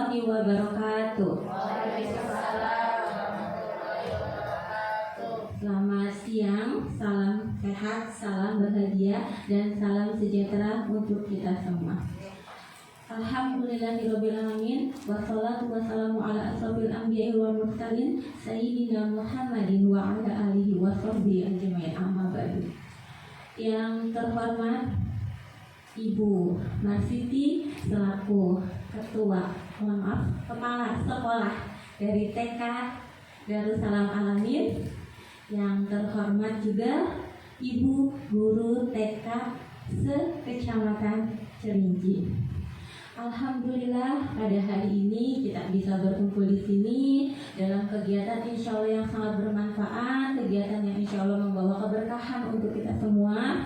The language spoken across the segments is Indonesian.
warahmatullahi wabarakatuh. Selamat siang, salam sehat, salam bahagia, dan salam sejahtera untuk kita semua. Alhamdulillahirrabbilalamin. Wassalatu wassalamu ala asrofil anbiya'i wal mursalin Sayyidina Muhammadin wa ala alihi wa sahbihi ajma'in, amma ba'du. Yang terhormat Ibu Marsiti selaku Kepala Sekolah dari TK Darussalam Alamin. Yang terhormat juga Ibu Guru TK se-Kecamatan Cerinci. Alhamdulillah pada hari ini kita bisa berkumpul di sini dalam kegiatan insya Allah yang sangat bermanfaat, kegiatan yang insya Allah membawa keberkahan untuk kita semua.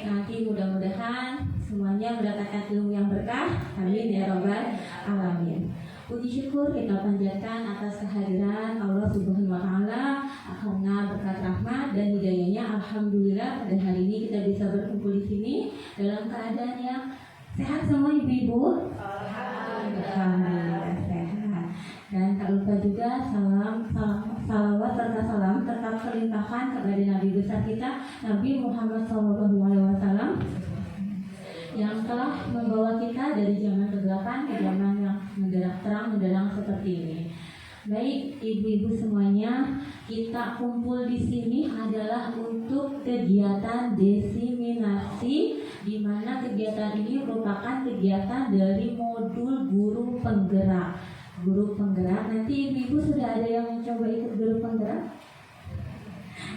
Nanti mudah-mudahan semuanya mendapatkan ilmu yang berkah. Amin ya rabbal alamin. Puji syukur kita panjatkan atas kehadiran Allah Subhanahu wa taala karena berkat rahmat dan hidayahnya. Alhamdulillah pada hari ini kita bisa berkumpul di sini dalam keadaan yang sehat semua ibu-ibu. Alhamdulillah sehat. Dan tak lupa juga salawat serta salam tetap terlimpahkan kepada Nabi besar kita Nabi Muhammad SAW yang telah membawa kita dari zaman kegelapan ke zaman yang terang menderang seperti ini. Baik ibu-ibu semuanya, kita kumpul di sini adalah untuk kegiatan diseminasi, di mana kegiatan ini merupakan kegiatan dari modul guru penggerak. Guru penggerak, nanti ibu-ibu sudah ada yang mencoba ikut guru penggerak?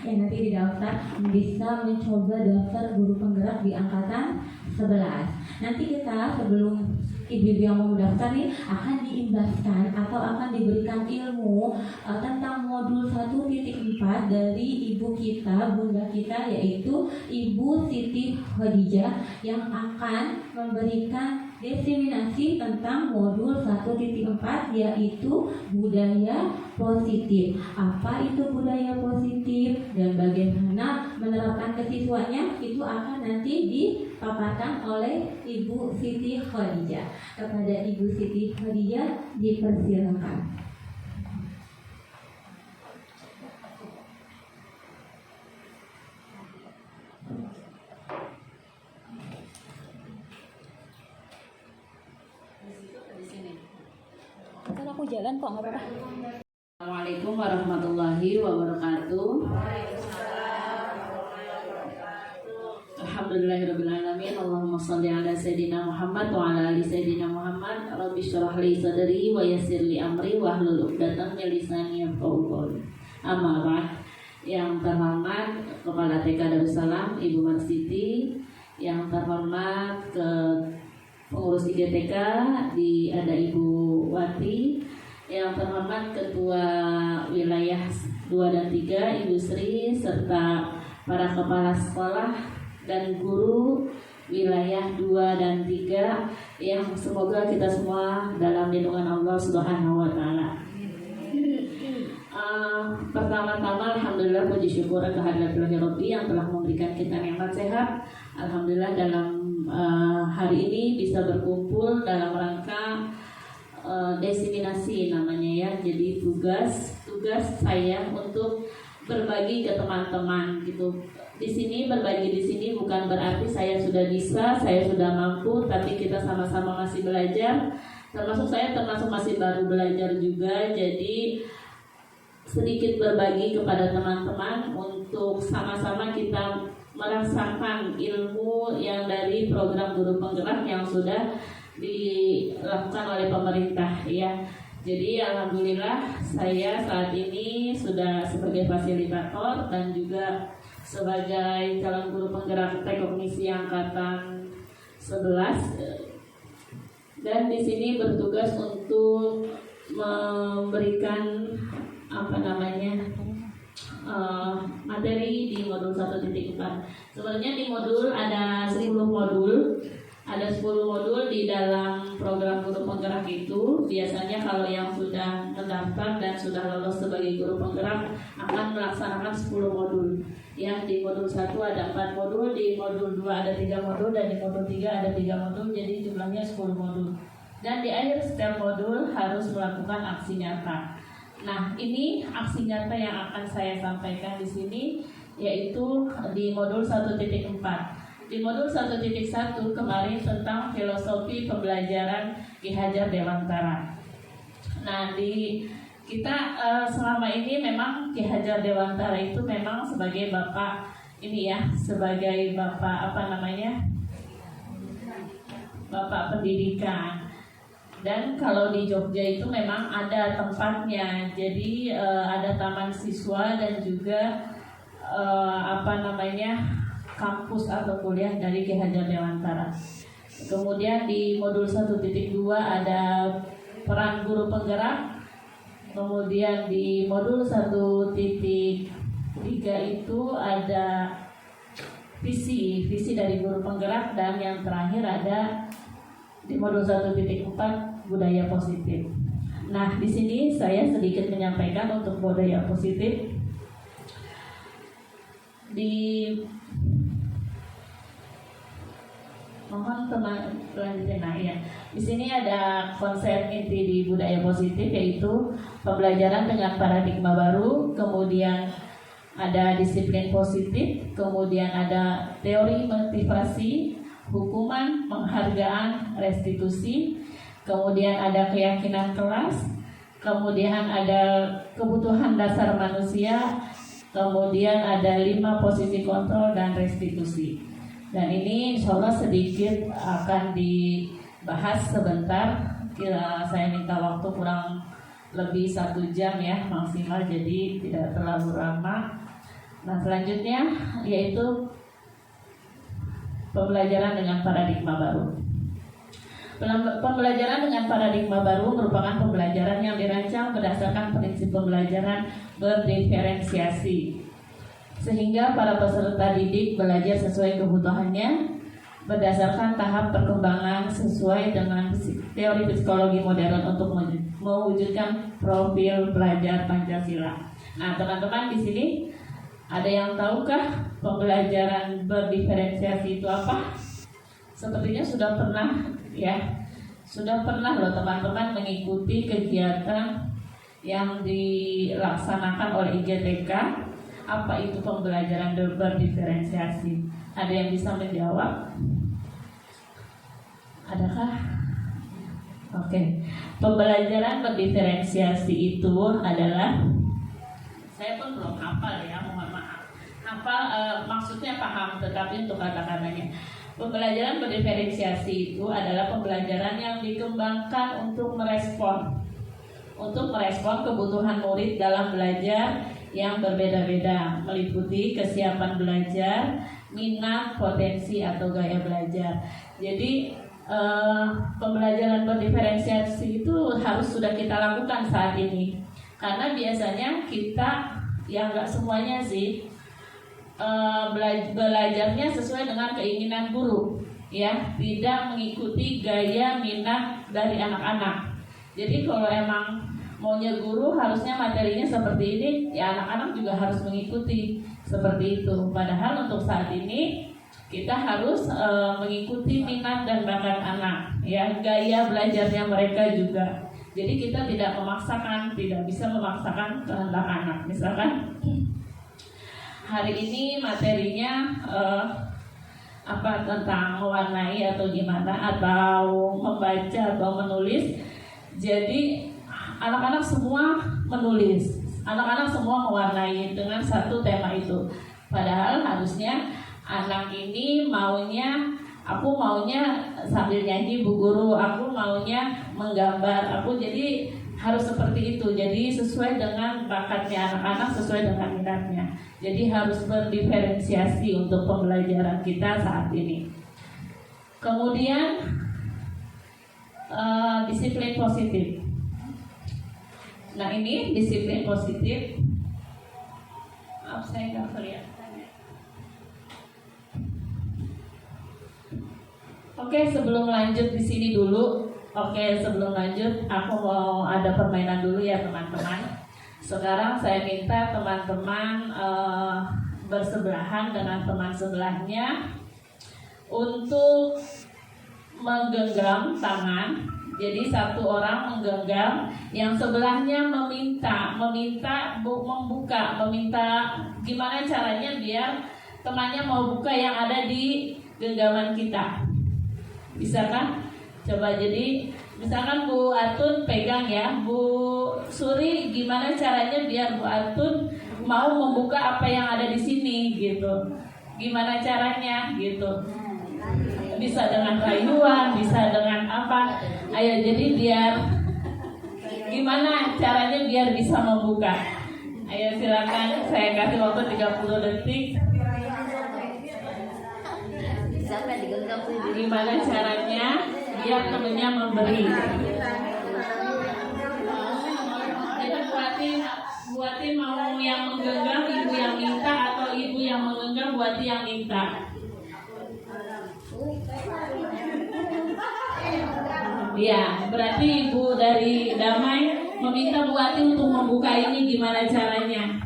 Ya nanti di daftar bisa mencoba daftar guru penggerak di angkatan 11. Nanti kita sebelum ibu-ibu yang mau daftar nih akan diimbaskan atau akan diberikan ilmu tentang modul 1.4 dari ibu kita, bunda kita, yaitu Ibu Siti Khadijah yang akan memberikan diseminasi tentang modul 1.4 yaitu budaya positif. Apa itu budaya positif dan bagaimana menerapkan ke siswanya itu akan nanti dipaparkan oleh Ibu Siti Khadijah. Kepada Ibu Siti Khadijah dipersilakan. Kan aku jalan kok, nggak apa-apa. Assalamualaikum warahmatullahi wabarakatuh. Alhamdulillahirrabbilalamin. Allahumma salli ala Sayyidina Muhammad wa ala ali Sayyidina Muhammad. Rabbi syrah li sadri wa yassir li amri wa hlul 'uqdatam min lisani yafqahu qawli. Amma ba'd. Yang terhormat Kepala TK Darussalam Ibu Marsiti, yang terhormat ke pengurus IGTK ada Ibu Wati, yang terhormat Ketua Wilayah 2 dan 3 Ibu Sri, serta para kepala sekolah dan guru wilayah 2 dan 3 yang semoga kita semua dalam lindungan Allah Subhanahu wa taala. Pertama-tama alhamdulillah puji syukur kehadirat Rabbi yang telah memberikan kita nikmat sehat. Alhamdulillah dalam hari ini bisa berkumpul dalam rangka diseminasi namanya ya. Jadi tugas saya untuk berbagi ke teman-teman gitu. Di sini berbagi di sini bukan berarti saya sudah bisa, saya sudah mampu, tapi kita sama-sama masih belajar. Saya termasuk masih baru belajar juga. Jadi sedikit berbagi kepada teman-teman untuk sama-sama kita merasakan ilmu yang dari program guru penggerak yang sudah dilakukan oleh pemerintah ya. Jadi alhamdulillah saya saat ini sudah sebagai fasilitator dan juga sebagai calon guru penggerak Tekkognisi angkatan 11 dan di sini bertugas untuk memberikan materi di modul 1.4. Sebenarnya di modul ada 10 modul. Ada 10 modul di dalam program guru penggerak itu. Biasanya kalau yang sudah mendaftar dan sudah lolos sebagai guru penggerak akan melaksanakan 10 modul. Yang di modul 1 ada 4 modul, di modul 2 ada 3 modul, dan di modul 3 ada 3 modul, jadi jumlahnya 10 modul. Dan di akhir setiap modul harus melakukan aksi nyata. Nah, ini aksi nyata yang akan saya sampaikan di sini, yaitu di modul 1.4. Di modul 1.1 kemarin tentang filosofi pembelajaran Ki Hajar Dewantara. Nah, kita selama ini memang Ki Hajar Dewantara itu memang sebagai bapak ini ya, sebagai bapak bapak pendidikan. Dan kalau di Jogja itu memang ada tempatnya, jadi ada taman siswa dan juga kampus atau kuliah dari Ki Hajar Dewantara. Kemudian di modul 1.2 ada peran guru penggerak. Kemudian di modul 1.3 itu ada visi dari guru penggerak, dan yang terakhir ada di modul 1.4 budaya positif. Nah, di sini saya sedikit menyampaikan untuk budaya positif. Mohon teman lanjutin. Nah, ya. Di sini ada konsep inti di budaya positif, yaitu pembelajaran dengan paradigma baru, kemudian ada disiplin positif, kemudian ada teori motivasi, hukuman, penghargaan, restitusi, kemudian ada keyakinan kelas, kemudian ada kebutuhan dasar manusia, kemudian ada 5 posisi kontrol dan restitusi. Dan ini insya Allah sedikit akan dibahas sebentar. Saya minta waktu kurang lebih 1 jam ya maksimal, jadi tidak terlalu lama. Nah, selanjutnya yaitu pembelajaran dengan paradigma baru. Pembelajaran dengan paradigma baru merupakan pembelajaran yang dirancang berdasarkan prinsip pembelajaran berdiferensiasi, sehingga para peserta didik belajar sesuai kebutuhannya berdasarkan tahap perkembangan sesuai dengan teori psikologi modern untuk mewujudkan profil pelajar Pancasila. Nah, teman-teman di sini ada yang tahukah pembelajaran berdiferensiasi itu apa? Sepertinya sudah pernah loh teman-teman mengikuti kegiatan yang dilaksanakan oleh IGTK. Apa itu pembelajaran berdiferensiasi? Ada yang bisa menjawab? Adakah? Oke. Pembelajaran berdiferensiasi itu adalah, saya pun belum hafal ya, mohon maaf. Hafal maksudnya paham, tetapi untuk kata-katanya. Pembelajaran berdiferensiasi itu adalah pembelajaran yang dikembangkan untuk merespon kebutuhan murid dalam belajar yang berbeda-beda, meliputi kesiapan belajar, minat, potensi atau gaya belajar. Jadi pembelajaran berdiferensiasi itu harus sudah kita lakukan saat ini. Karena biasanya kita, ya nggak semuanya sih, belajarnya sesuai dengan keinginan guru, ya, tidak mengikuti gaya minat dari anak-anak. Jadi kalau emang maunya guru harusnya materinya seperti ini, ya anak-anak juga harus mengikuti seperti itu. Padahal untuk saat ini kita harus mengikuti minat dan bakat anak, ya, gaya belajarnya mereka juga. Jadi kita tidak bisa memaksakan kehendak anak. Misalkan hari ini materinya tentang mewarnai atau gimana, atau membaca atau menulis. Jadi anak-anak semua menulis, anak-anak semua mewarnai dengan satu tema itu. Padahal harusnya anak ini aku maunya sambil nyanyi Bu Guru, aku maunya menggambar, jadi harus seperti itu. Jadi sesuai dengan bakatnya anak-anak, sesuai dengan minatnya. Jadi harus berdiferensiasi untuk pembelajaran kita saat ini. Kemudian disiplin positif. Nah, ini disiplin positif. Maaf, saya nggak kelihatan. Oke, sebelum lanjut di sini dulu. Sebelum lanjut, aku mau ada permainan dulu ya teman-teman. Sekarang saya minta teman-teman bersebelahan dengan teman sebelahnya untuk menggenggam tangan Jadi satu orang menggenggam, yang sebelahnya meminta membuka, meminta gimana caranya biar temannya mau buka yang ada di genggaman kita. Bisa kan? Coba, jadi misalkan Bu Atun pegang ya, Bu Suri gimana caranya biar Bu Atun mau membuka apa yang ada di sini gitu. Gimana caranya gitu. Bisa dengan rayuan, bisa dengan apa. Ayo, jadi biar gimana caranya biar bisa membuka. Ayo silakan, saya kasih waktu 30 detik. Gimana caranya biar temennya memberi. Itu buatin mau yang menggenggam, ibu yang minta, atau ibu yang menggenggam buatin yang minta. Ya, berarti ibu dari Damai meminta Bu Ati untuk membuka ini, gimana caranya?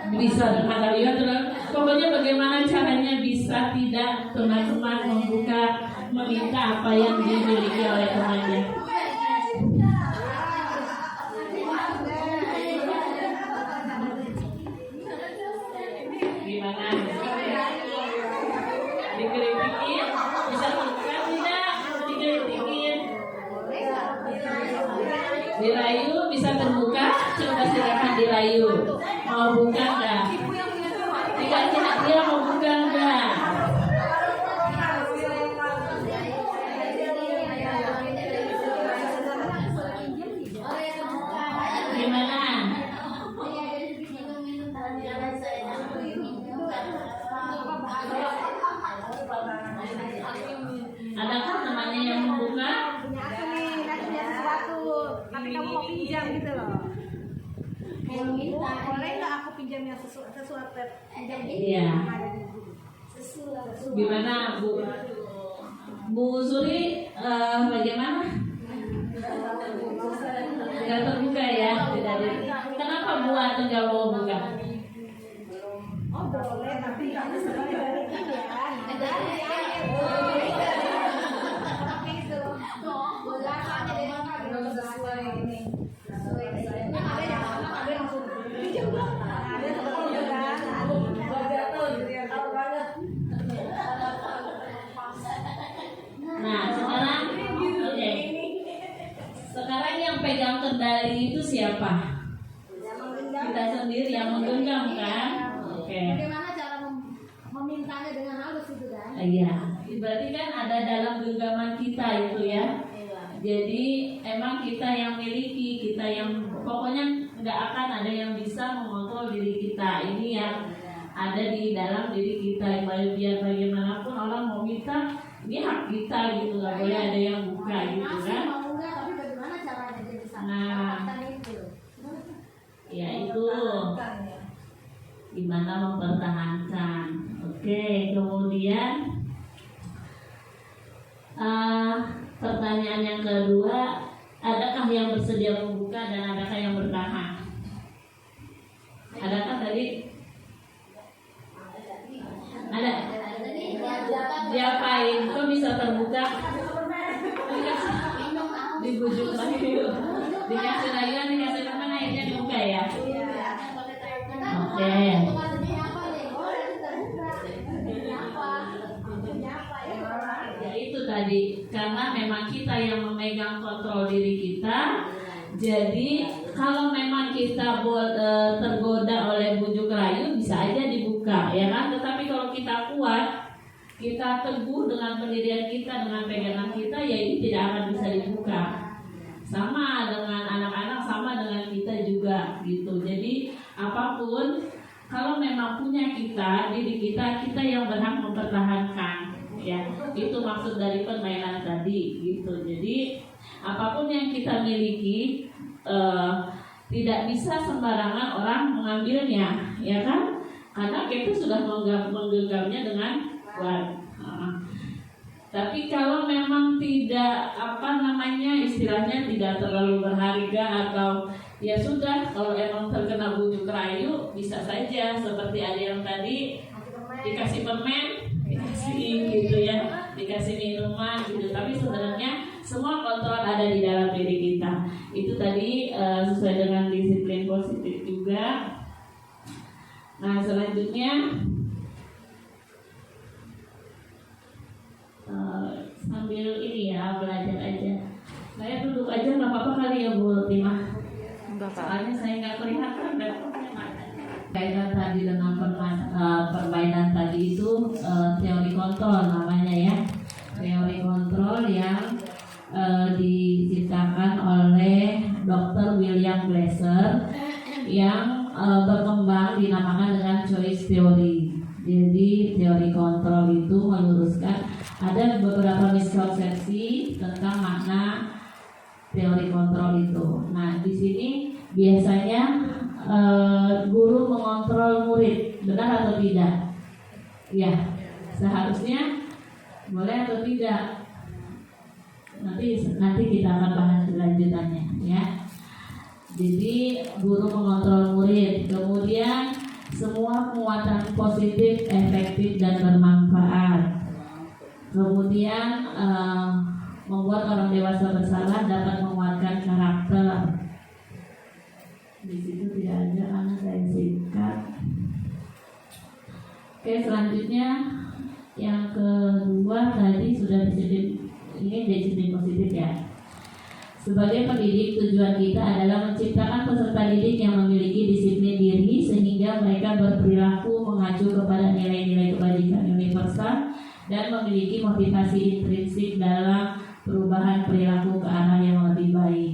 Bisa dengan rayuan, pokoknya bagaimana caranya bisa tidak teman-teman membuka, meminta apa yang dimiliki oleh temannya. Gimana? Dikritikin? Bisa membuka tidak? Dikritikin? Dirayu bisa terbuka? Coba silakan dirayu. Mau buka enggak? Dikasih hadiah mau buka enggak? Gimana? Adakah temannya yang membuka? Punya sesuatu, tapi kamu mau pinjam gitu loh. Boleh nggak aku pinjam yang sesuatu? Iya. Gimana Bu Suri, bagaimana? Tidak terbuka ya? Tidak. Kenapa Bu Ati nggak mau buka? Oh boleh, tapi kamu sebenarnya Nah, sekarang oke. Sekarang yang pegang kendali itu siapa? Kita sendiri yang menggenggam kan? Oke. Bagaimana cara memintanya dengan halus itu kan? Iya, berarti kan ada dalam genggaman kita itu ya. Jadi emang kita yang miliki, kita yang pokoknya nggak akan ada yang bisa mengontrol diri kita. Ini yang ada di dalam diri kita. Biar bagaimanapun orang mau minta, ini hak kita gitu, nggak boleh ada yang buka gitu kan. Mau nggak, tapi bagaimana caranya dia bisa Nah, itu? ya itu gimana mempertahankan. Oke, kemudian pertanyaan yang kedua, adakah yang bersedia membuka dan adakah yang bertahan? Adakah tadi? Ada? Diapain? Kok bisa terbuka? Dibujuk lagi. Dikasih rayuan, dikasih teman, akhirnya dibuka ya? Oke. Ya itu tadi, karena memang kita yang memegang kontrol diri kita. Jadi kalau memang kita tergoda oleh bujuk rayu, bisa aja dibuka, ya kan? Tetapi kalau kita kuat, kita teguh dengan pendirian kita, dengan pegangan kita, ya ini tidak akan bisa dibuka. Sama dengan anak-anak, sama dengan kita juga gitu. Jadi apapun, kalau memang punya kita, diri kita, kita yang berhak mempertahankan. Ya, itu maksud dari permainan tadi gitu. Jadi apapun yang kita miliki, tidak bisa sembarangan orang mengambilnya, ya kan? Karena kita sudah menggenggamnya dengan kuat. Tapi kalau memang tidak istilahnya tidak terlalu berharga, atau ya sudah, kalau emang terkena bujuk rayu, bisa saja seperti ada yang tadi dikasih permen, dikasih gitu ya, dikasih minuman gitu. Tapi sebenarnya semua kontrol ada di dalam diri kita. Itu tadi sesuai dengan disiplin positif juga. Nah selanjutnya sambil ini ya belajar aja. Saya duduk aja nggak apa-apa kali ya Bu Timah. Soalnya saya nggak kelihatan. Kaitan tadi dengan permainan tadi itu teori kontrol namanya ya. Teori kontrol yang diciptakan oleh Dr. William Glasser yang berkembang dinamakan dengan choice theory. Jadi teori kontrol itu meluruskan ada beberapa miskonsepsi tentang makna teori kontrol itu. Nah, di sini biasanya guru mengontrol murid, benar atau tidak? Ya, seharusnya boleh atau tidak? Nanti kita akan bahas lanjutannya, ya. Jadi guru mengontrol murid, kemudian semua muatan positif, efektif dan bermanfaat. Kemudian membuat orang dewasa bersalah dapat menguatkan karakter. Di situ tidak ada, karena saya singkat. Oke, selanjutnya yang kedua tadi sudah disiplin, ini disiplin positif ya. Sebagai pendidik, tujuan kita adalah menciptakan peserta didik yang memiliki disiplin diri sehingga mereka berperilaku mengacu kepada nilai-nilai kebajikan universal dan memiliki motivasi intrinsik dalam perubahan perilaku ke arah yang lebih baik.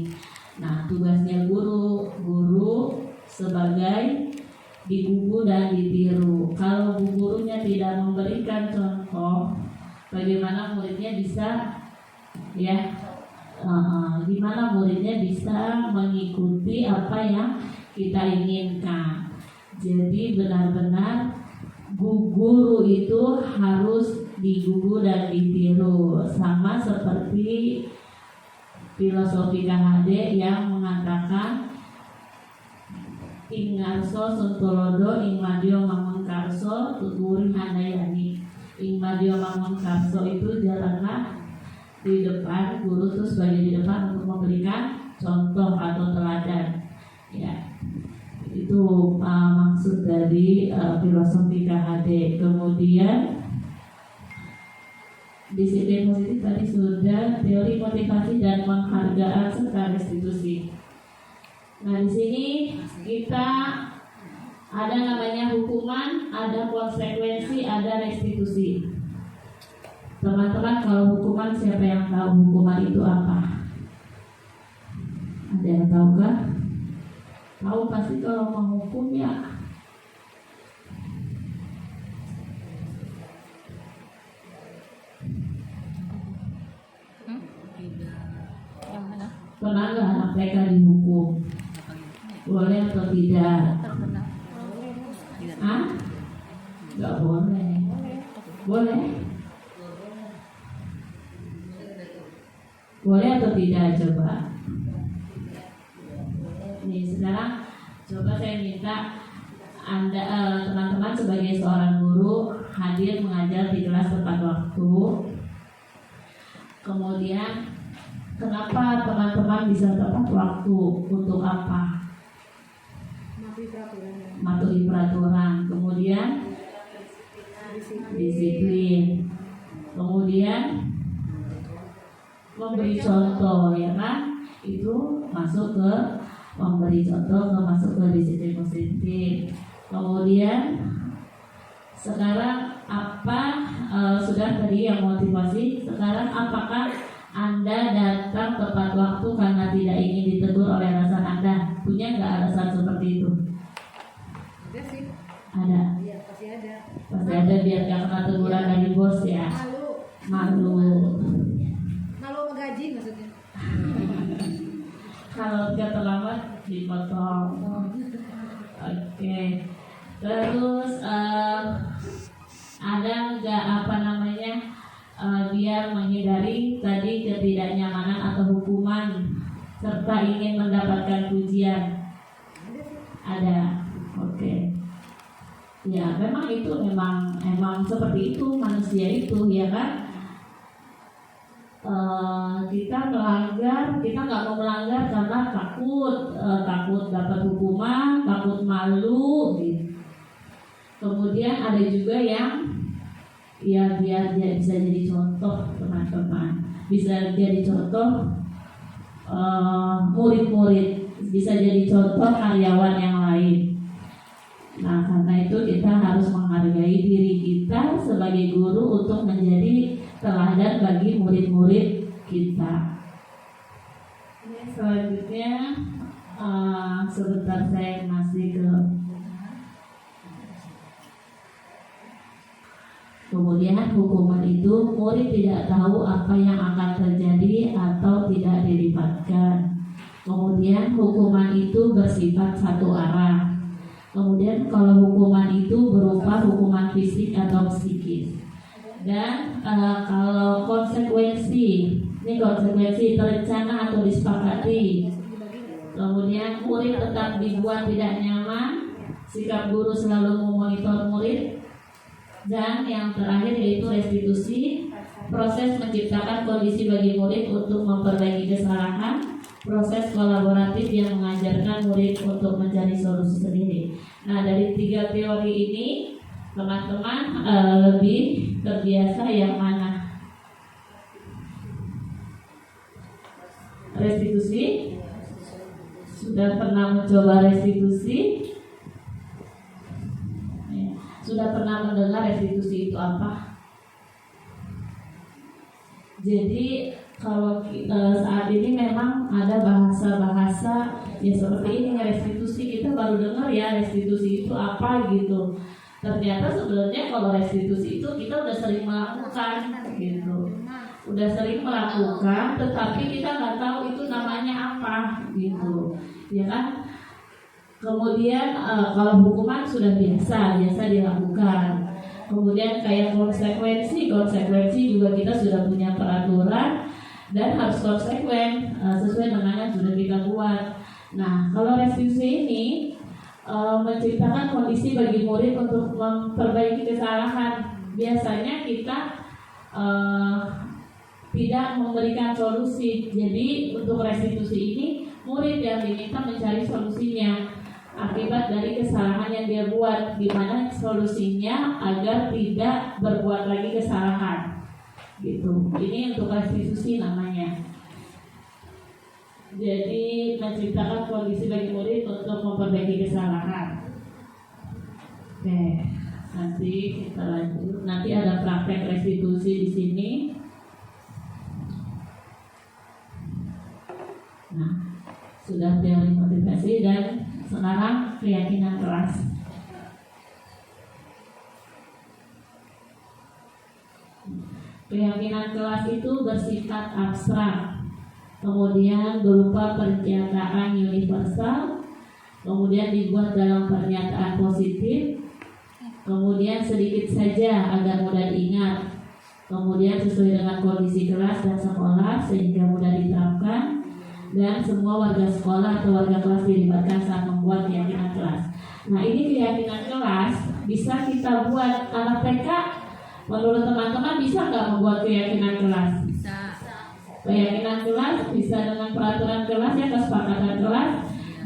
Nah, tugasnya guru sebagai digugu dan ditiru. Kalau gurunya tidak memberikan contoh, bagaimana muridnya bisa gimana muridnya bisa mengikuti apa yang kita inginkan. Jadi benar-benar guru itu harus digugu dan ditiru, sama seperti filosofi KHD yang mengatakan ing ngarso suntulodo ing madya mangun karso tuturi handayani. Ing madya mangun karso itu jalanlah di depan, guru itu sebagai di depan untuk memberikan contoh atau teladan. Ya, itu maksud dari filosofi KHD. Kemudian disiplin positif tadi sudah, teori motivasi dan penghargaan serta restitusi. Nah, di sini kita ada namanya hukuman, ada konsekuensi, ada restitusi. Teman-teman, kalau hukuman siapa yang tahu hukuman itu apa? Ada yang tahu kan? Tahu pasti kalau menghukum ya. Pernah nggak anak mereka dihukum? Boleh atau tidak? Hah? Nggak boleh. Boleh? Boleh atau tidak coba? Nih sekarang coba saya minta Anda teman-teman sebagai seorang guru hadir mengajar di kelas tepat waktu. Kemudian kenapa teman-teman bisa tepat waktu? Untuk apa? Mematuhi peraturan. Kemudian disiplin. Kemudian memberi contoh, ya kan? Itu masuk ke memberi contoh, masuk ke disiplin positif. Kemudian sekarang apa sudah tadi yang motivasi. Sekarang apakah Anda datang tepat waktu karena tidak ingin ditegur oleh atasan Anda? Punya nggak alasan seperti itu? Ada sih. Ada. Iya, pasti ada. Pasti ada, biar nggak kena teguran dari bos ya. Malu. Malu gaji maksudnya. Kalau nggak terlambat dipotong. Oke. Terus ada nggak biar menghindari tadi ketidaknyamanan atau hukuman serta ingin mendapatkan pujian? Ada. Oke. Ya memang itu emang seperti itu manusia itu, ya kan. Kita melanggar, kita nggak mau melanggar karena takut dapat hukuman, takut malu gitu. Kemudian ada juga yang ya biar dia bisa jadi contoh teman-teman, bisa jadi contoh murid-murid, bisa jadi contoh karyawan yang lain. Nah, karena itu kita harus menghargai diri kita sebagai guru untuk menjadi teladan bagi murid-murid kita. Ini selanjutnya sebentar saya masih ke. Kemudian hukuman itu murid tidak tahu apa yang akan terjadi atau tidak dilibatkan. Kemudian hukuman itu bersifat satu arah. Kemudian kalau hukuman itu berupa hukuman fisik atau psikis. Dan kalau konsekuensi, ini konsekuensi terencana atau disepakati. Kemudian murid tetap dibuat tidak nyaman, sikap guru selalu memonitor murid. Dan yang terakhir yaitu restitusi, proses menciptakan kondisi bagi murid untuk memperbaiki kesalahan, proses kolaboratif yang mengajarkan murid untuk mencari solusi sendiri. Nah, dari 3 teori ini teman-teman lebih terbiasa yang mana? Restitusi? Sudah pernah mencoba restitusi? Sudah pernah mendengar restitusi itu apa? Jadi kalau saat ini memang ada bahasa-bahasa ya seperti ini, restitusi, kita baru dengar ya restitusi itu apa gitu. Ternyata sebenarnya kalau restitusi itu kita udah sering melakukan gitu, udah sering melakukan, tetapi kita nggak tahu itu namanya apa gitu, ya kan? Kemudian kalau hukuman sudah biasa dilakukan. Kemudian kayak konsekuensi juga kita sudah punya peraturan dan harus konsekuen sesuai dengan yang sudah kita buat. Nah, kalau restitusi ini menciptakan kondisi bagi murid untuk memperbaiki kesalahan. Biasanya kita tidak memberikan solusi. Jadi untuk restitusi ini murid yang diminta mencari solusinya akibat dari kesalahan yang dia buat, gimana solusinya agar tidak berbuat lagi kesalahan gitu. Ini untuk restitusi namanya. Jadi menciptakan kondisi bagi murid untuk memperbaiki kesalahan. Oke, nanti kita lanjut. Nanti ada praktek restitusi di sini. Nah, sudah teori motivasi dan sekarang keyakinan kelas. Keyakinan kelas itu bersifat abstrak, kemudian berupa pernyataan universal, kemudian dibuat dalam pernyataan positif, kemudian sedikit saja agar mudah diingat, kemudian sesuai dengan kondisi kelas dan sekolah sehingga mudah diterapkan, dan semua warga sekolah atau warga kelas dilibatkan saat membuat keyakinan kelas. Nah, ini keyakinan kelas bisa kita buat. Anak TK, menurut teman-teman bisa nggak membuat keyakinan kelas? Bisa. Keyakinan kelas bisa dengan peraturan kelas ya, kesepakatan kelas,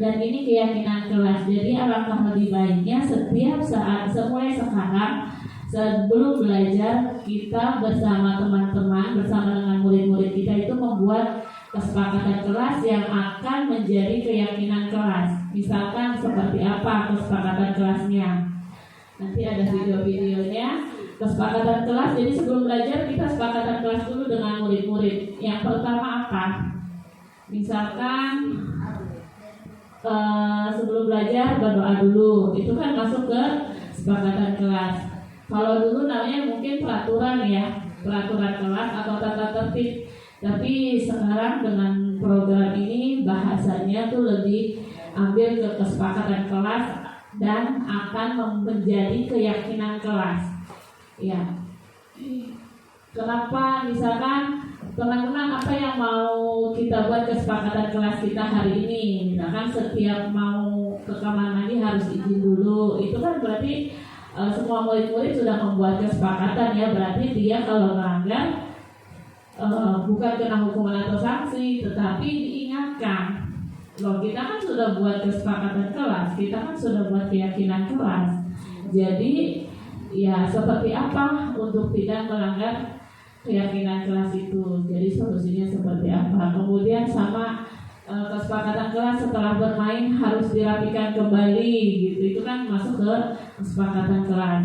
dan ini keyakinan kelas. Jadi alangkah lebih baiknya setiap saat, mulai sekarang, sebelum belajar kita bersama teman-teman, bersama dengan murid-murid kita itu membuat kesepakatan kelas yang akan menjadi keyakinan kelas. Misalkan seperti apa kesepakatan kelasnya. Nanti ada video-videonya. Kesepakatan kelas, jadi sebelum belajar kita kesepakatan kelas dulu dengan murid-murid. Yang pertama apa? Misalkan sebelum belajar berdoa dulu. Itu kan masuk ke kesepakatan kelas. Kalau dulu namanya mungkin peraturan ya, peraturan kelas atau tata tertib. Tapi sekarang dengan program ini bahasanya tuh lebih ambil ke kesepakatan kelas dan akan menjadi keyakinan kelas. Ya. Kenapa? Misalkan teman-teman apa yang mau kita buat kesepakatan kelas kita hari ini? Misalkan setiap mau ke kamar mandi harus izin dulu. Itu kan berarti semua murid-murid sudah membuat kesepakatan ya, berarti dia kalau melanggar bukan kena hukuman atau sanksi, tetapi diingatkan. Loh, kita kan sudah buat kesepakatan kelas, kita kan sudah buat keyakinan kelas. Jadi ya seperti apa untuk tidak melanggar keyakinan kelas itu. Jadi solusinya seperti apa? Kemudian sama kesepakatan kelas setelah bermain harus dirapikan kembali gitu. Itu kan masuk ke kesepakatan kelas.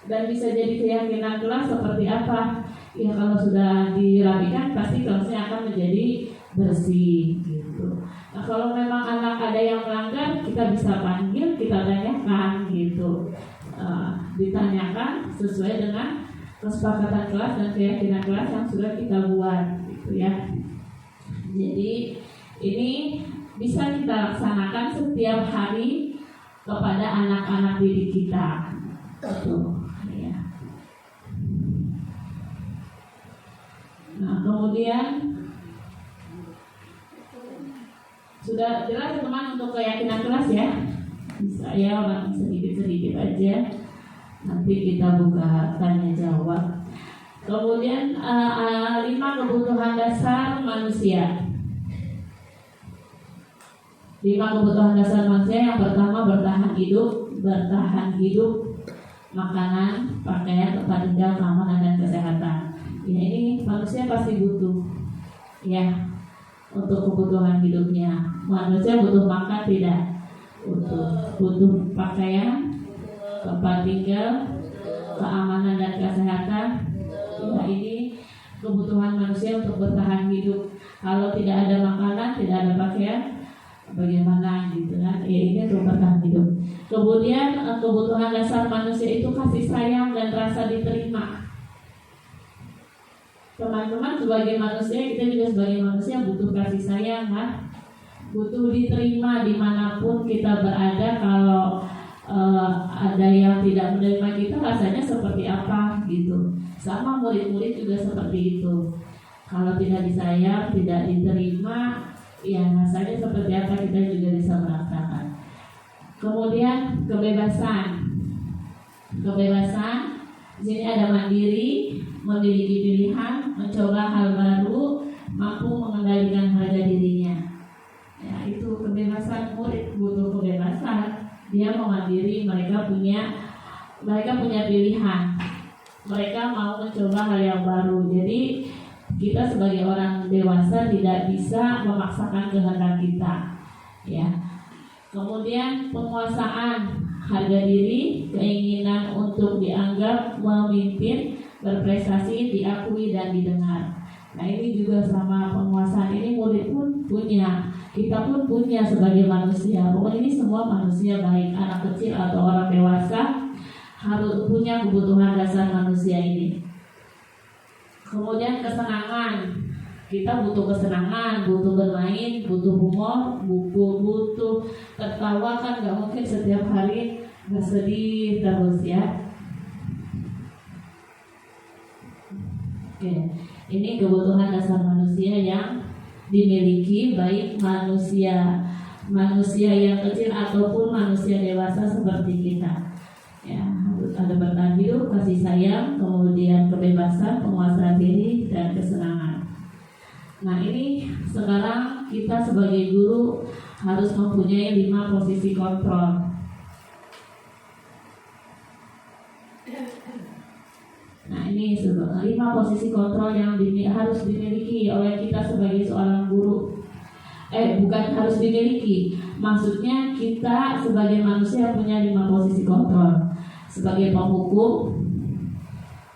Dan bisa jadi keyakinan kelas seperti apa? Ya kalau sudah dirapikan pasti kelasnya akan menjadi bersih gitu. Nah, kalau memang anak ada yang melanggar, kita bisa panggil, kita tanyakan gitu. Ditanyakan sesuai dengan kesepakatan kelas dan keyakinan kelas yang sudah kita buat gitu ya. Jadi ini bisa kita laksanakan setiap hari kepada anak-anak didik kita. Gitu, ya. Nah, kemudian sudah jelas teman untuk keyakinan kelas ya. Bisa ya orang sedikit-sedikit aja. Nanti kita buka tanya jawab. Kemudian 5 kebutuhan dasar manusia. 5 kebutuhan dasar manusia. Yang pertama bertahan hidup, makanan, pakaian, tempat tinggal, keamanan dan kesehatan. Ya ini manusia pasti butuh. Ya. Untuk kebutuhan hidupnya. Manusia butuh makan tidak? Butuh pakaian, tempat tinggal, keamanan dan kesehatan. Ya, ini kebutuhan manusia untuk bertahan hidup. Kalau tidak ada makanan, tidak ada pakaian, bagaimana gitu kan? Ya ini untuk bertahan hidup. Kemudian kebutuhan dasar manusia itu kasih sayang dan rasa diterima. Teman-teman sebagai manusia, kita juga sebagai manusia butuh kasih sayang kan? Butuh diterima dimanapun kita berada. Kalau ada yang tidak menerima kita, rasanya seperti apa gitu. Sama murid-murid juga seperti itu. Kalau tidak disayang, tidak diterima, ya rasanya seperti apa kita juga bisa merasakan. Kemudian kebebasan. Di sini ada mandiri, memiliki pilihan, mencoba hal baru, mampu mengendalikan harga dirinya. Ya, itu kebebasan. Murid butuh kebebasan. Dia mau mandiri, mereka punya pilihan. Mereka mau mencoba hal yang baru. Jadi kita sebagai orang dewasa tidak bisa memaksakan kehendak kita. Ya. Kemudian penguasaan harga diri, keinginan untuk dianggap memimpin, berprestasi, diakui dan didengar. Nah ini juga sama penguasaan ini murid pun punya, kita pun punya sebagai manusia. Pokoknya ini semua manusia, baik anak kecil atau orang dewasa, harus punya kebutuhan dasar manusia ini. Kemudian kesenangan, kita butuh kesenangan, butuh bermain, butuh humor, butuh tertawa kan, gak mungkin setiap hari bersedih terus ya. Oke, ini kebutuhan dasar manusia yang dimiliki baik manusia yang kecil ataupun manusia dewasa seperti kita. Ya, harus ada bertahan hidup, kasih sayang, kemudian kebebasan, penguasaan diri dan kesenangan. Nah ini sekarang kita sebagai guru harus mempunyai 5 posisi kontrol. Nah ini 5 posisi kontrol yang harus dimiliki oleh kita sebagai seorang guru. Bukan harus dimiliki, maksudnya kita sebagai manusia punya 5 posisi kontrol. Sebagai penghukum,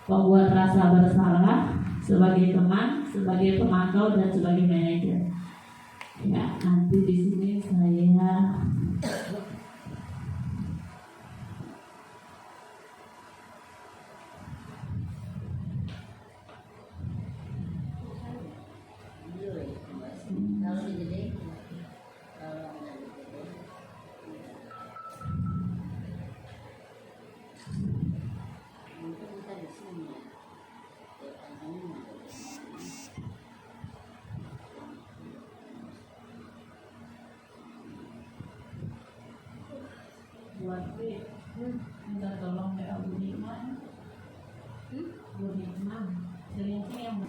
pembuat rasa bersalah, sebagai teman, sebagai pemantau dan sebagai manajer. Ya, nanti di sini saya buat Minta tolong PA Budiman. Budiman. Sering yang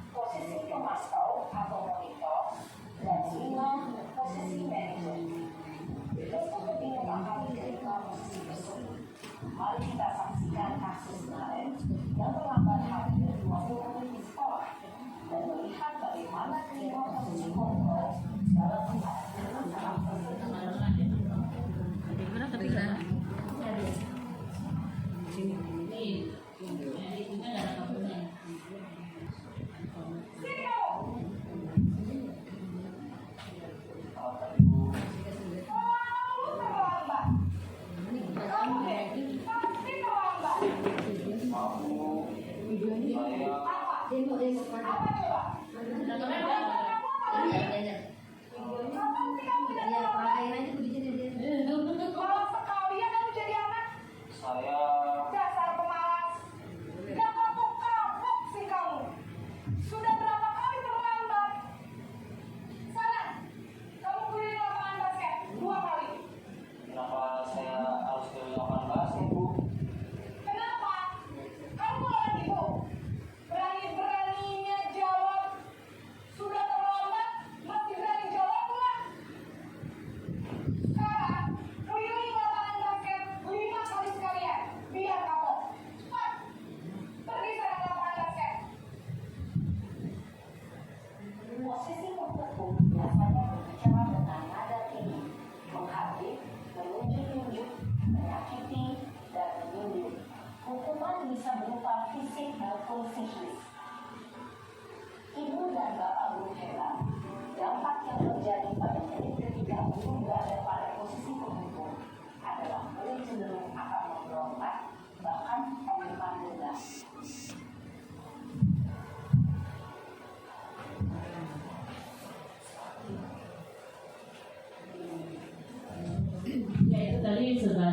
posisi pemantau atau monitor, dan 5 posisi manajer. Untuk kepentingan memahami kelima posisi tersebut, mari kita saksikan kasus kemarin yang terlambat hadir 20 menit di sekolah dan melihat bagaimana kelima posisi kontrol dalam menghadapi masalah tersebut.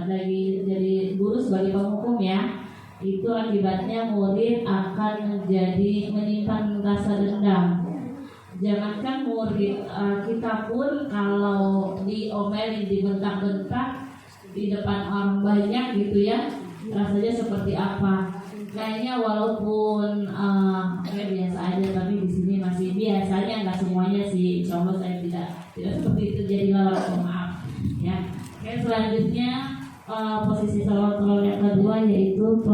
Lagi jadi guru sebagai penghukum ya, itu akibatnya murid akan menjadi menyimpan rasa dendam. Jangankan murid, kita pun kalau diomelin, dibentak-bentak di depan orang banyak gitu ya, rasanya seperti apa? Kayaknya walaupun biasa aja, tapi di sini masih biasanya, nggak semuanya sih. Insya Allah saya tidak seperti itu, jadilah orang pemaaf ya. Oke, selanjutnya posisi salawat yang kedua yaitu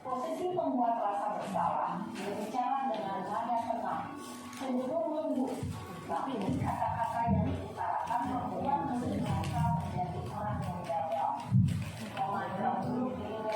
posisi membuat rasa bersalah, berbicara dengan nada tenang, cenderung lembut, tapi kata-kata yang diutarakan membuat mereka menjadi orang yang gagal. Memandang dulu dirinya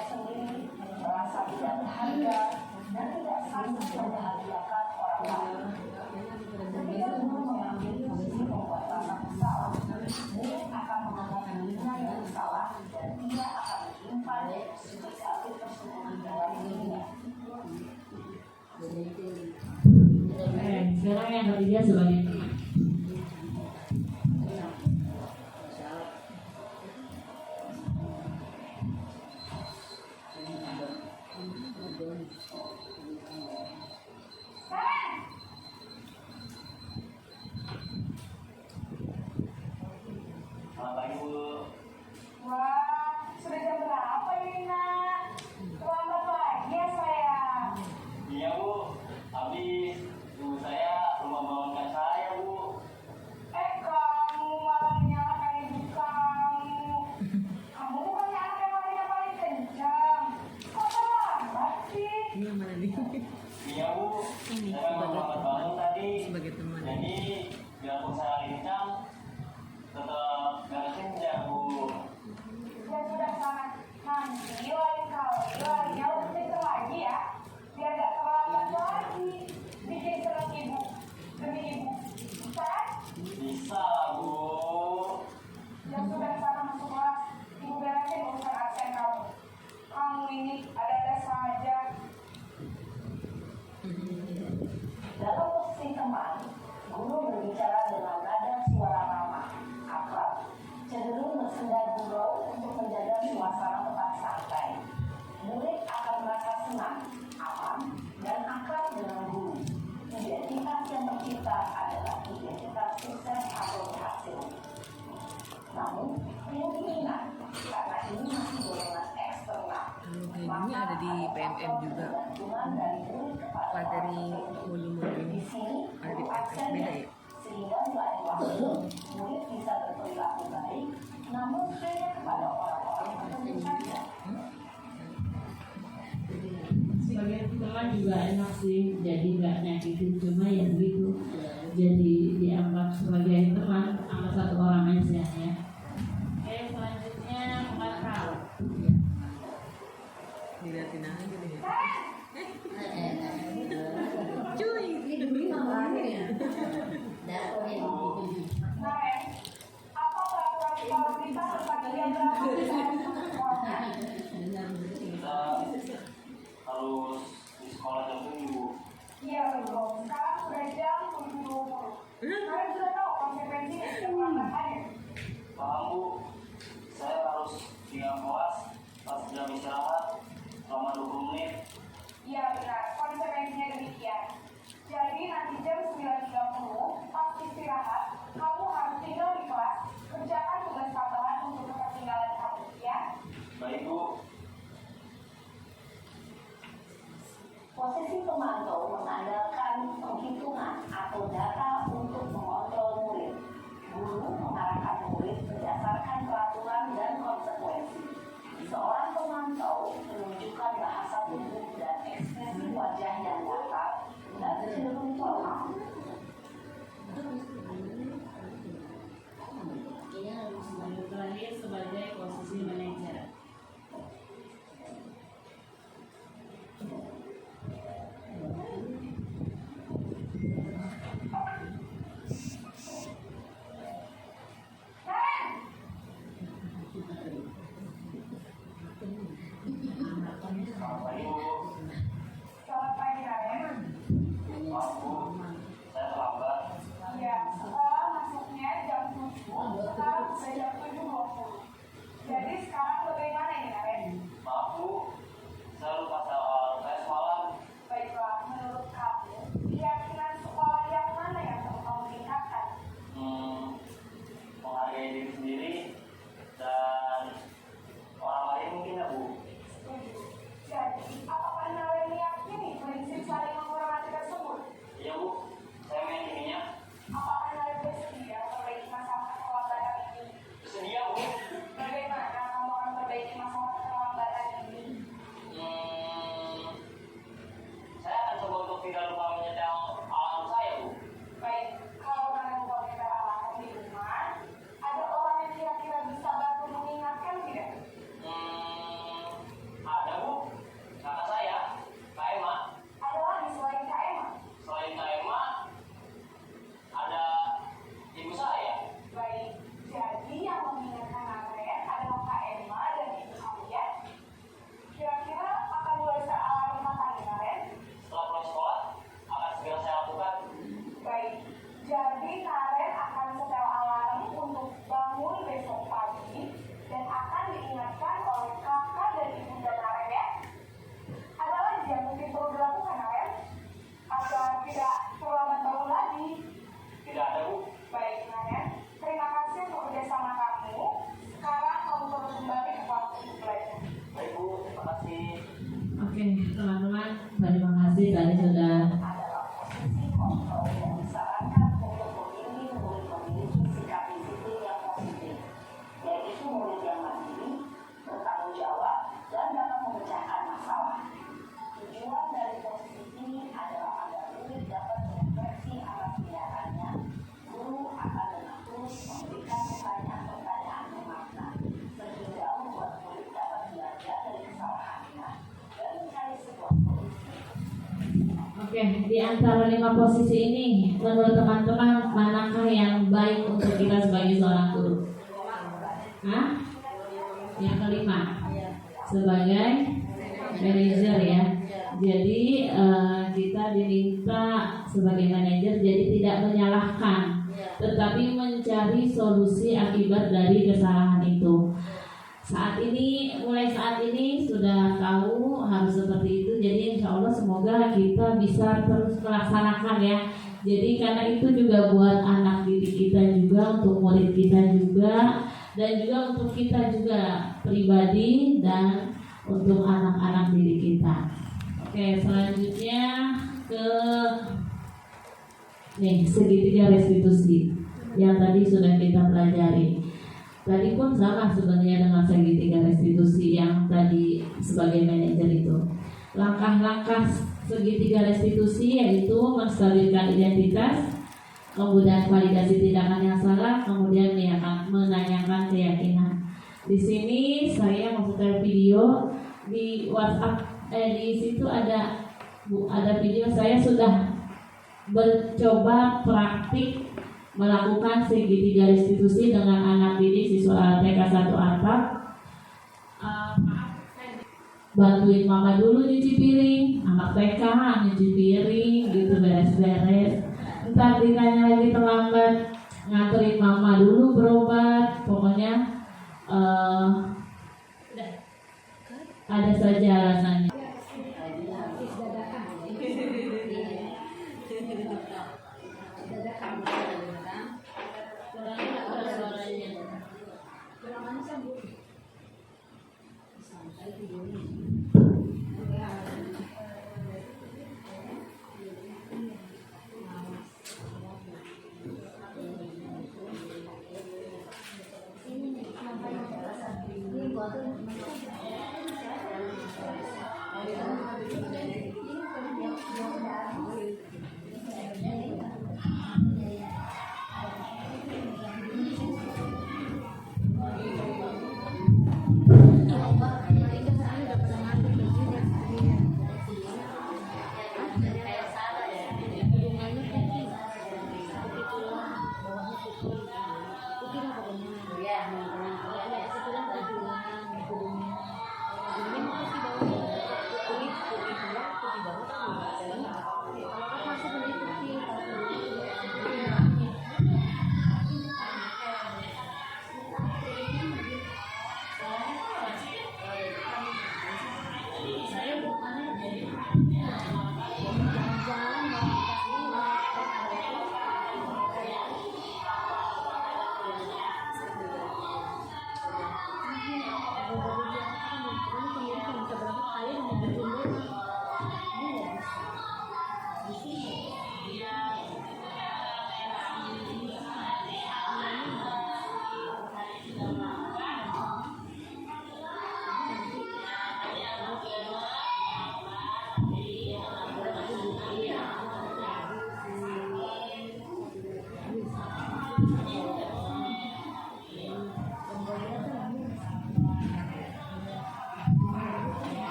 dalam dirinya. Sekarang yang ketiga sebagai teman. Wah, sudah jam berapa ini nak? Terlambat lagi ya sayang. Iya Bu, habis ibu saya rumah bangunkan saya Bu. Kamu malah menyalahkan ibu kamu. Kamu bukannya anak yang larinya paling kencang. Kok terlambat sih? Iya Bu, saya memang lambat bangun tadi. Sebagai teman. Jadi biarpun saya lincah, tetap gak senja Bu. Ya sudah sana. Nanti lain kali larinya lebih kencang lagi ya. Biar gak terlambat lagi. Bikin senang ibu. Demi ibu. Bisa kan? Bisa Bu. Ya sudah sana masuk kelas. Ibu beresin urusan absen kamu. Kamu ini ada-ada saja. Dalam posisi teman, guru berbicara dengan nada suara ramah, akrab, cenderung bersenda gurau untuk menjaga suasana tetap santai. Murid akan merasa senang, aman, dan akrab dengan guru. Identitas yang tercipta adalah identitas sukses atau berhasil. Namun, perlu diingat, karena ini masih golongan eksternal. Kalau kayak gini ada di PMM juga. Materi modul-modul ini ada di PMM beda ya. Sehingga selain waktu, murid bisa berperilaku baik, namun hanya kepada orang-orang tertentu saja. Sebagai teman juga enak sih, jadi nggak nyakitin, cuma ya begitu. Jadi dianggap sebagai teman sama satu orang aja ya. Oke, selanjutnya makal. Dilihatin aja deh. Cuy. Nah, apa peraturan sekolah kita tentang jam berapa kita harus masuk sekolahnya? Kita harus di sekolah jam 7 Bu. Iya belum. Sekarang sudah jam 7.20. Kalian sudah tahu konsekuensinya jika melanggarkannya. Paham Bu, saya harus tinggal kelas pas jam istirahat selama 20 menit. Iya benar, konsekuensinya demikian. Jadi nanti jam 9.30 pas istirahat, kamu harus tinggal di kelas, kerjakan tugas tambahan untuk ketertinggalan kamu, ya? Baik Bu. Posisi pemantau mengandalkan penghitungan atau data untuk mengontrol murid. Guru mengarahkan murid berdasarkan peraturan dan konsekuensi. Seorang pemantau menunjukkan bahasa tubuh dan ekspresi wajah yang datar dan cenderung formal. Yang terakhir sebagai posisi manajer. Selamat pagi Bu. Selamat pagi, Karen. Maaf Bu, saya terlambat. Ya, sekolah masuknya jam 7, sekarang sudah jam 7.20. Jadi sekarang bagaimana ini, Karen? Maaf Bu, saya lupa soal saya semalam. Baiklah, menurut kamu, keyakinan sekolah yang mana yang perlu kamu tingkatkan? Menghargai diri sendiri dan orang lain mungkin ya Bu. Jadi, apakah kalian meyakini prinsip saling menghormati tersebut? Iya Bu, saya meyakininya. Apakah kalian bersedia memperbaiki masalah sekolah badan ini? Bersedia Bu. Bagaimana kamu akan Oke, di antara 5 posisi ini, menurut teman-teman manakah yang baik untuk kita sebagai seorang guru? Hah? Yang kelima, sebagai manajer ya. Jadi kita diminta sebagai manajer jadi tidak menyalahkan, tetapi mencari solusi akibat dari kesalahan itu. Mulai saat ini sudah tahu harus seperti itu. Jadi insya Allah semoga kita bisa terus melaksanakan ya. Jadi karena itu juga buat anak didik kita juga, untuk murid kita juga, dan juga untuk kita juga pribadi dan untuk anak-anak didik kita. Oke, selanjutnya ke segitiga restitusi yang tadi sudah kita pelajari. Tadi pun sama sebenarnya dengan segitiga restitusi yang tadi sebagai manajer itu. Langkah-langkah segitiga restitusi yaitu menstabilkan identitas, kemudian validasi tindakan yang salah, kemudian menanyakan keyakinan. Di sini saya memputar video di WhatsApp. Di situ ada video saya sudah mencoba praktik melakukan segitiga restitusi dengan anak didik siswa TK 1 Atap. Bantuin mama dulu nyuci piring, anak TK nyuci piring gitu, beres-beres. Ntar ditanya lagi terlambat, nganterin mama dulu berobat. Pokoknya ada saja alasannya.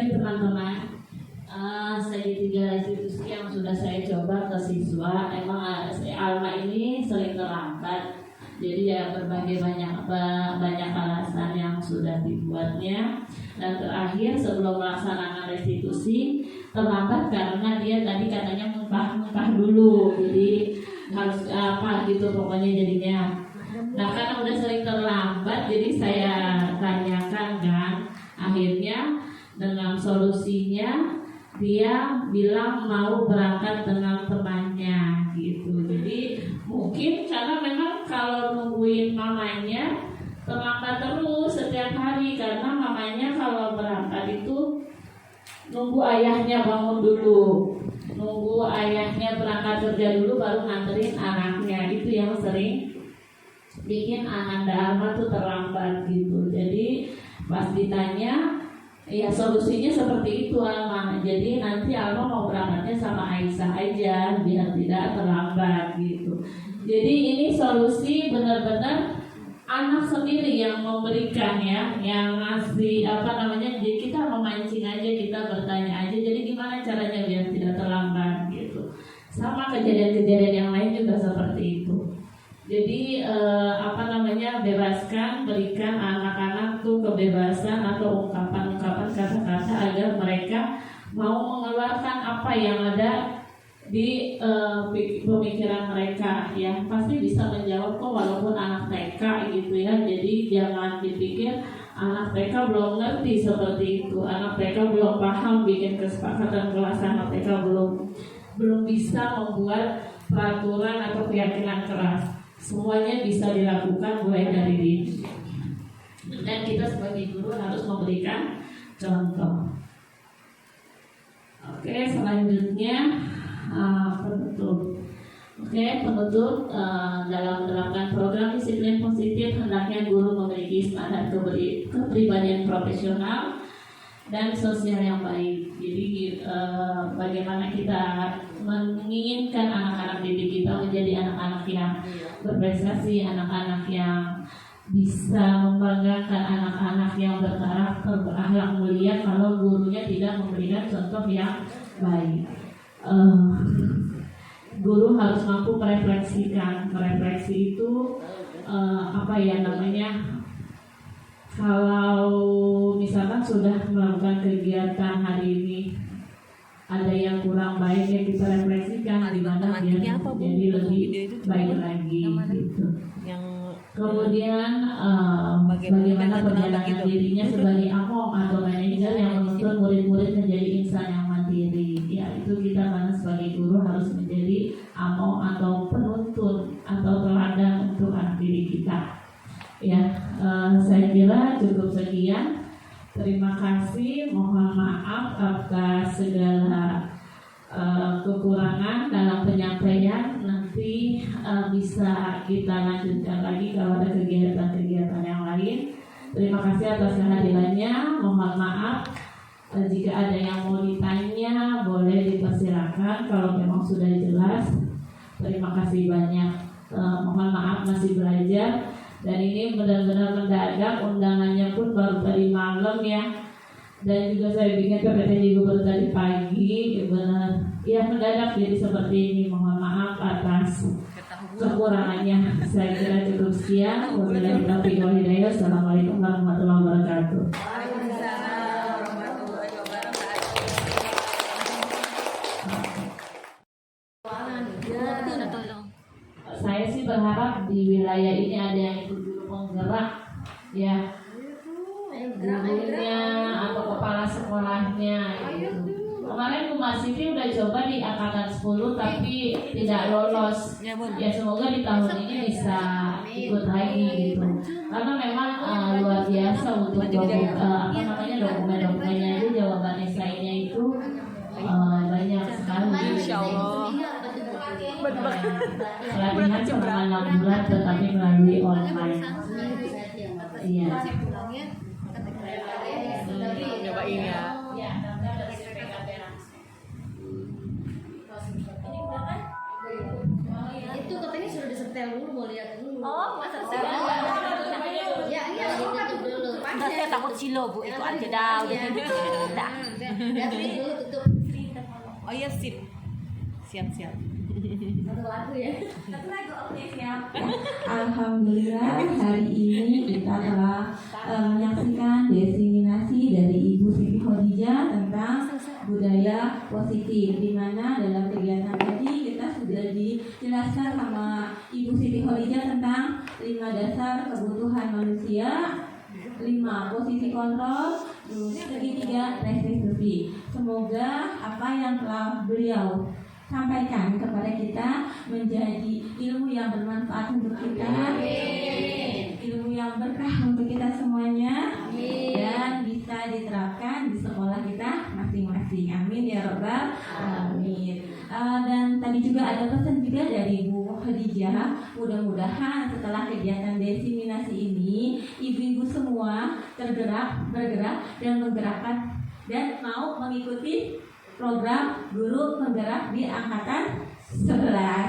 lagi teman-teman, segitiga restitusi yang sudah saya coba ke siswa. Emang Alma ini sering terlambat, jadi ya berbagai banyak alasan yang sudah dibuatnya. Dan terakhir sebelum melaksanakan restitusi terlambat karena dia tadi katanya muntah dulu, jadi harus apa gitu pokoknya jadinya. Nah karena udah sering terlambat, jadi saya tanyakan kan, akhirnya dengan solusinya dia bilang mau berangkat dengan temannya gitu. Jadi mungkin karena memang kalau nungguin mamanya terlambat terus setiap hari, karena mamanya kalau berangkat itu nunggu ayahnya bangun dulu, nunggu ayahnya berangkat kerja dulu baru nganterin anaknya. Itu yang sering bikin Ananda Alma tuh terlambat gitu. Jadi pas ditanya, ya solusinya seperti itu Alma. Jadi nanti Alma mau berangkatnya sama Aisyah aja biar tidak terlambat gitu. Jadi ini solusi benar-benar anak sendiri yang memberikan ya, yang ngasih jadi kita memancing aja, kita bertanya aja. Jadi gimana caranya biar tidak terlambat gitu. Sama kejadian-kejadian yang lain juga seperti itu. Jadi bebaskan, berikan anak-anak tuh kebebasan atau ungkapan-ungkapan kata-kata agar mereka mau mengeluarkan apa yang ada di pemikiran mereka ya. Pasti bisa menjawab kok walaupun anak TK gitu ya. Jadi jangan dipikir anak TK belum ngerti seperti itu, anak TK belum paham bikin kesepakatan kelas, anak TK belum bisa membuat peraturan atau keyakinan keras. Semuanya bisa dilakukan mulai dari dini. Dan kita sebagai guru harus memberikan contoh. Oke, selanjutnya penutup dalam menerapkan program disiplin positif hendaknya guru memiliki standar kepribadian profesional dan sosial yang baik. Jadi bagaimana kita menginginkan anak-anak didik kita menjadi anak-anak yang berprestasi, anak-anak yang bisa membanggakan, anak-anak yang berkarakter, berakhlak mulia kalau gurunya tidak memberikan contoh yang baik. Guru harus mampu merefleksikan. Merefleksi itu kalau misalkan sudah melakukan kegiatan hari ini ada yang kurang baik, yang kita refleksikan di mana biar jadi lebih baik lagi gitu. Kemudian bagaimana perjalanan dirinya sebagai among atau manajer yang menuntun murid-murid menjadi insan yang mandiri. Ya itu kita sebagai guru harus menjadi among atau penuntun atau teladan untuk anak didik kita. Ya, saya kira cukup sekian. Terima kasih. Mohon maaf atas segala kekurangan dalam penyampaian. Nanti bisa kita lanjutkan lagi kalau ada kegiatan-kegiatan yang lain. Terima kasih atas kehadirannya. Mohon maaf jika ada yang mau ditanya, boleh dipersilakan. Kalau memang sudah jelas, terima kasih banyak. Mohon maaf masih belajar. Dan ini benar-benar mendadak, undangannya pun baru tadi malam ya. Dan juga saya bikin PPT juga baru tadi pagi. Benar, ya mendadak jadi seperti ini. Mohon maaf atas kekurangannya. Saya kira cukup sekian. Wabillahi taufiq wal hidayah. Assalamualaikum warahmatullahi wabarakatuh. Saya sih berharap di wilayah ini ada yang ikut guru penggerak ya, gurunya atau kepala sekolahnya gitu. Kemarin Bu Masiti udah coba di angkatan 10 tapi tidak lolos. Ya semoga di tahun ini bisa ikut lagi gitu. Karena memang luar biasa untuk dokumen-dokumennya itu, jawaban esainya itu banyak sekali. Insya Allah. Pelatihan selama 6 bulan tetapi melalui online. Iya. Nyobain ya. Itu katanya sudah disetel dulu, mau lihat dulu. Oh, masa sih? Ya, ditutup dulu. Saya takut silo Bu, itu aja dah. Lihat dulu tutup. Oh iya, sip. Siap. Satu lagu ya. Satu lagu, oke siap. Alhamdulillah hari ini kita telah menyaksikan diseminasi dari Ibu Siti Khadijah tentang budaya positif, di mana dalam kegiatan tadi kita sudah dijelaskan sama Ibu Siti Khadijah tentang 5 dasar kebutuhan manusia, 5 posisi kontrol, segitiga restitusi. Semoga apa yang telah beliau sampaikan kepada kita menjadi ilmu yang bermanfaat untuk kita, ilmu yang berkah untuk kita semuanya, dan bisa diterapkan di sekolah kita masing-masing. Amin ya robbal alamin. Dan tadi juga ada pesan juga dari Bu Khadijah. Mudah-mudahan setelah kegiatan diseminasi ini, ibu-ibu semua bergerak dan menggerakkan dan mau mengikuti program guru penggerak di angkatan 11.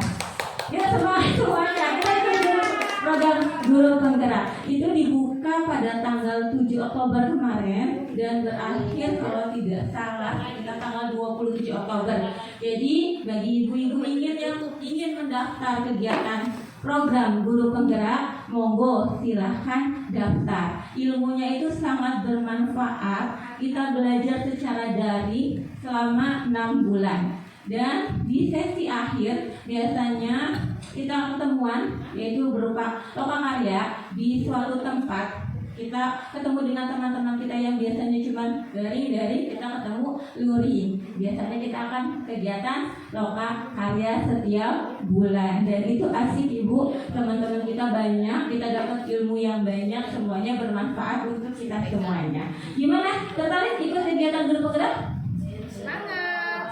Ya semuanya kita ikuti program guru penggerak. Itu dibuka pada tanggal 7 Oktober kemarin dan berakhir kalau tidak salah kita tanggal 27 Oktober. Jadi bagi ibu-ibu yang ingin mendaftar kegiatan program guru penggerak, monggo silahkan daftar. Ilmunya itu sangat bermanfaat. Kita belajar secara daring selama 6 bulan. Dan di sesi akhir biasanya kita ketemuan, yaitu berupa lokakarya di suatu tempat. Kita ketemu dengan teman-teman kita yang biasanya cuma daring, kita ketemu luring. Biasanya kita akan kegiatan lokakarya setiap bulan. Dan itu asik ibu, teman-teman kita banyak, kita dapat ilmu yang banyak, semuanya bermanfaat untuk kita semuanya. Gimana? Tertarik ikut kegiatan guru penggerak?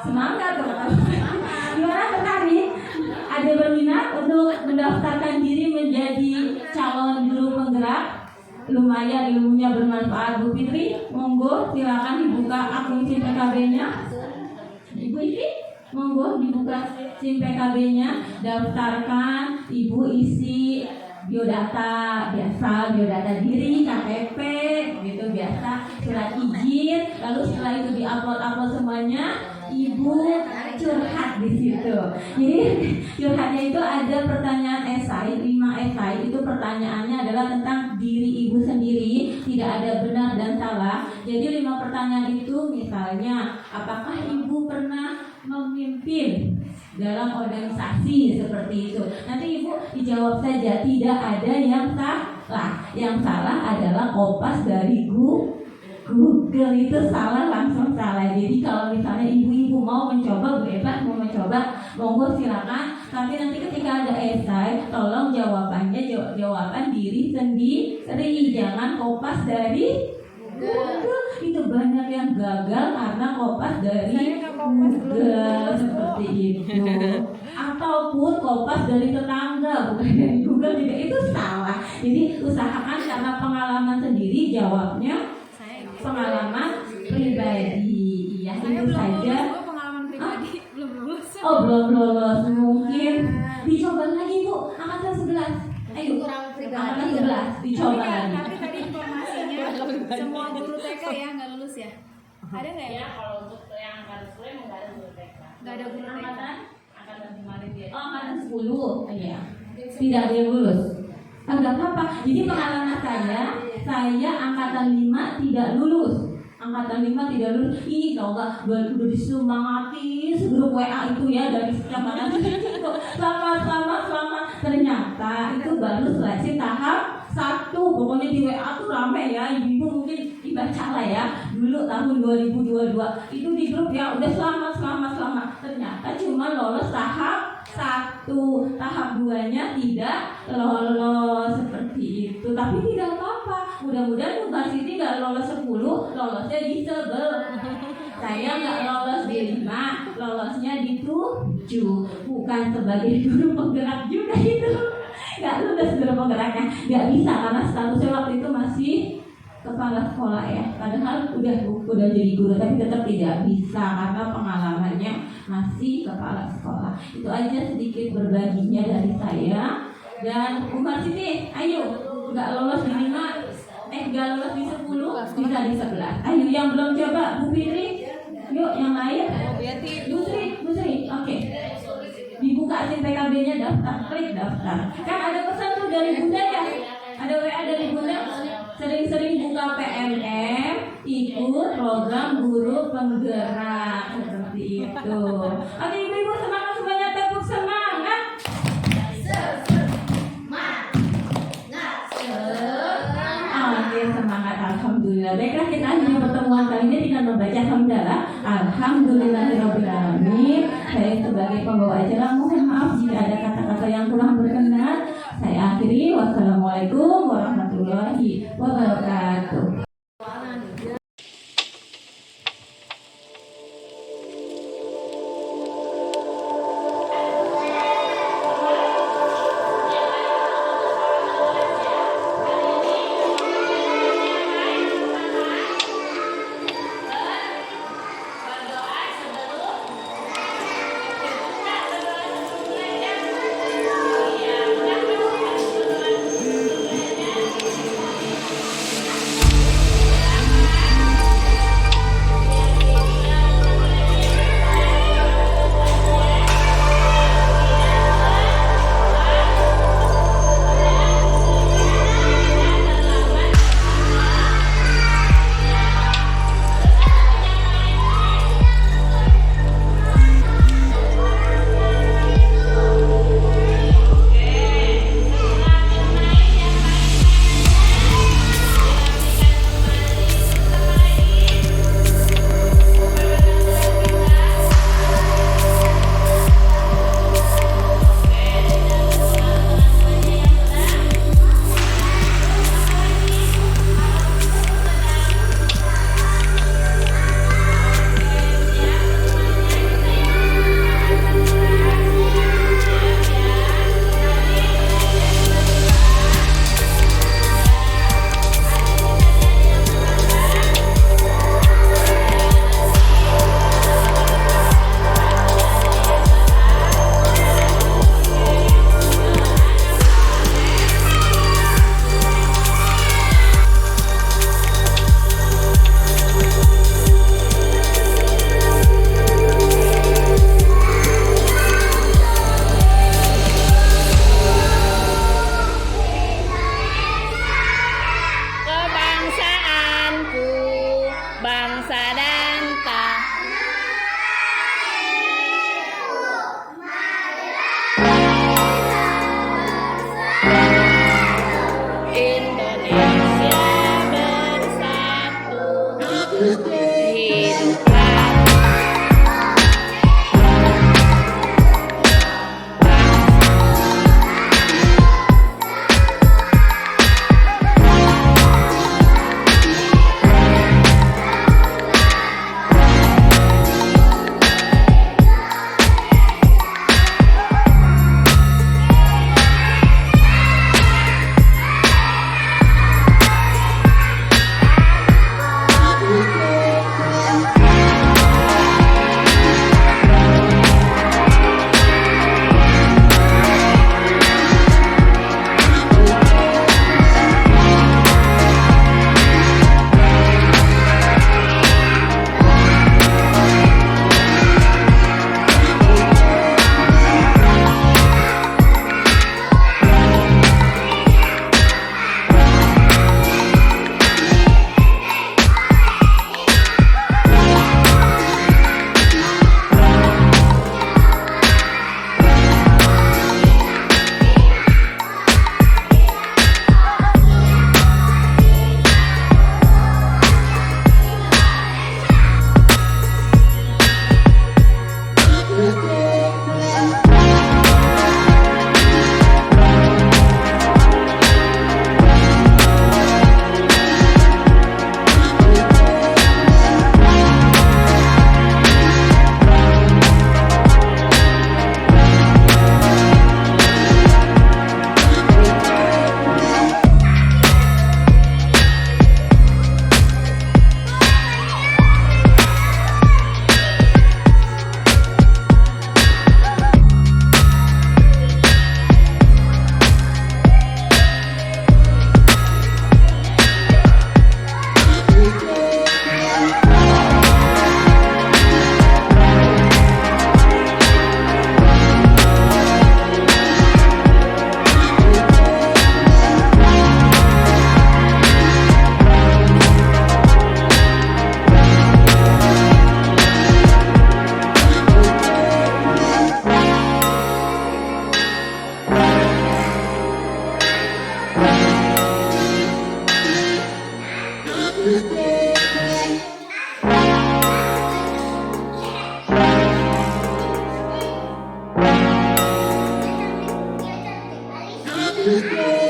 Semangat teman-teman. Gimana, tertarik? Ada berminat untuk mendaftarkan diri menjadi calon guru penggerak? Lumayan ilmunya bermanfaat. Bu Fitri, monggo silakan dibuka akun SIM PKB-nya. Ibu Fitri, monggo dibuka SIM PKB-nya, daftarkan, ibu isi biodata biasa, biodata diri, KTP gitu biasa, surat izin, lalu setelah itu diupload semuanya, ibu curhat di situ. Jadi curhatnya itu ada pertanyaan esai, 5 esai. Itu pertanyaannya adalah tentang diri ibu sendiri, tidak ada benar dan salah. Jadi 5 pertanyaan itu misalnya, apakah ibu pernah memimpin dalam organisasi seperti itu? Nanti ibu dijawab saja, tidak ada yang salah. Yang salah adalah kopas dari Google itu salah, langsung salah. Jadi kalau misalnya ibu-ibu mau mencoba, bebas mau mencoba, monggo silakan. Tapi nanti ketika ada esai, tolong jawabannya jawaban diri sendiri, jangan kopas dari Google. Itu banyak yang gagal karena kopas dari Google seperti itu. Ataupun kopas dari tetangga, bukan dari Google juga, itu salah. Jadi usahakan karena pengalaman sendiri, jawabnya pengalaman pribadi. Iya, itu saja. Pengalaman pribadi belum lulus. Oh, belum lulus. Mungkin dicoba lagi Bu, angkatan 11. Ayo, Kurang pribadi. angkatan 11 dicoba lagi. Tapi tadi informasinya semua guru TK ya nggak lulus ya? Ada nggak ya? Ya kalau untuk yang angkatan 10 emang nggak ada guru TK. Nggak ada guru TK. Angkatan kemarin dia. Oh, angkatan 10. Iya. Tidak ada yang lulus. Enggak apa-apa. Jadi pengalaman saya angkatan 5 tidak lulus. Angkatan 5 tidak lulus. Ih, kalau enggak udah disemangatin segrup WA itu ya dari kecamatan itu. Selamat. Ternyata itu baru seleksi tahap 1. Pokoknya di WA tuh rame ya. Ibu mungkin dibaca lah ya. Dulu tahun 2022 itu di grup ya udah selamat. Ternyata cuma lolos tahap 1, tahap 2-nya tidak lolos seperti itu. Tapi tidak apa-apa. Mudah-mudahan Bu Siti nggak lolos 10, lolosnya di 11. Saya nggak lolos di 5, lolosnya di 7. Bukan sebagai guru penggerak juga itu. Nggak lulus guru penggeraknya. Nggak bisa karena statusnya waktu itu masih kepala sekolah ya. Padahal udah jadi guru, tapi tetap tidak bisa karena pengalamannya masih kepala sekolah. Itu aja sedikit berbaginya dari saya. Dan Bu Siti, ayo, nggak lolos di 5, nggak lolos di 10, bisa di 11. Ayo yang belum coba, Bu Fitri. Yuk, yang lain. Bu Sri, oke. Dibuka aja PKB-nya, daftar, klik daftar. Kan ada pesan tuh dari Bunda ya. Ada WA dari Bunda. Sering-sering buka PNM, ikut program guru penggerak seperti itu. Oke, ibu-ibu semangat semuanya, tepuk semangat. Oke, semangat, alhamdulillah. Baiklah, kita akhiri pertemuan kali ini dengan membaca hamdalah. Alhamdulillahirobbilalamin. Saya sebagai pembawa acara mohon maaf jika ada kata-kata yang kurang berkenan. Saya akhiri. Wassalamualaikum warahmatullahi wabarakatuh. Dia cantik, dia cantik.